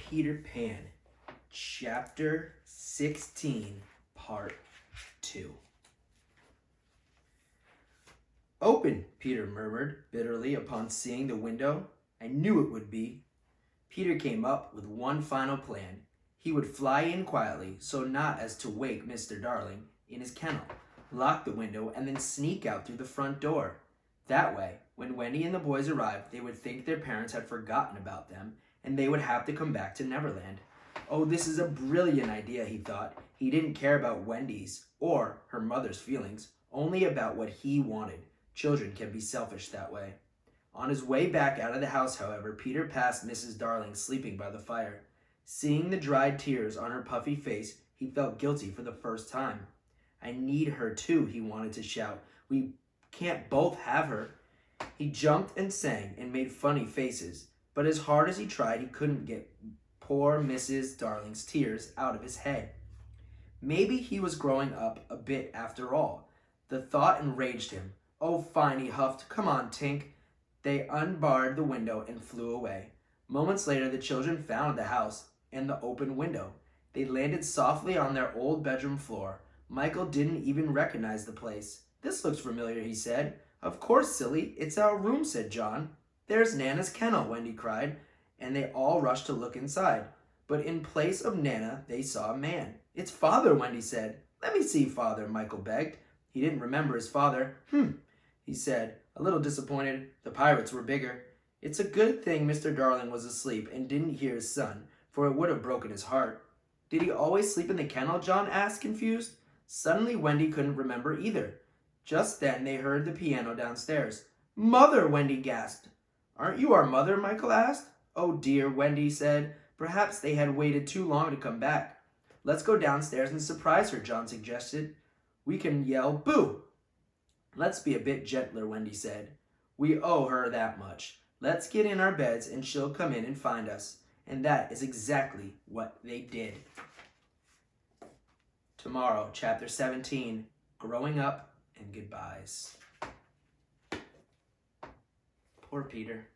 Peter Pan, Chapter 16, Part 2. "Open," Peter murmured bitterly upon seeing the window. "I knew it would be." Peter came up with one final plan. He would fly in quietly, so not as to wake Mr. Darling, in his kennel, lock the window, and then sneak out through the front door. That way, when Wendy and the boys arrived, they would think their parents had forgotten about them, and they would have to come back to Neverland. Oh, this is a brilliant idea, he thought. He didn't care about Wendy's or her mother's feelings, only about what he wanted. Children can be selfish that way. On his way back out of the house, however, Peter passed Mrs. Darling sleeping by the fire. Seeing the dried tears on her puffy face, he felt guilty for the first time. "I need her too," he wanted to shout. "We can't both have her." He jumped and sang and made funny faces, but as hard as he tried, he couldn't get poor Mrs. Darling's tears out of his head. Maybe he was growing up a bit after all. The thought enraged him. "Oh, fine," he huffed. "Come on, Tink." They unbarred the window and flew away. Moments later, the children found the house and the open window. They landed softly on their old bedroom floor. Michael didn't even recognize the place. "This looks familiar," he said. "Of course, silly. It's our room," said John. "There's Nana's kennel," Wendy cried, and they all rushed to look inside. But in place of Nana, they saw a man. "It's Father," Wendy said. "Let me see Father," Michael begged. He didn't remember his father. He said, a little disappointed. The pirates were bigger. It's a good thing Mr. Darling was asleep and didn't hear his son, for it would have broken his heart. "Did he always sleep in the kennel?" John asked, confused. Suddenly, Wendy couldn't remember either. Just then, they heard the piano downstairs. "Mother!" Wendy gasped. "Aren't you our mother?" Michael asked. "Oh dear," Wendy said. Perhaps they had waited too long to come back. "Let's go downstairs and surprise her," John suggested. "We can yell, 'Boo!'" "Let's be a bit gentler," Wendy said. "We owe her that much. Let's get in our beds and she'll come in and find us." And that is exactly what they did. Tomorrow, Chapter 17, Growing Up and Goodbyes. Poor Peter.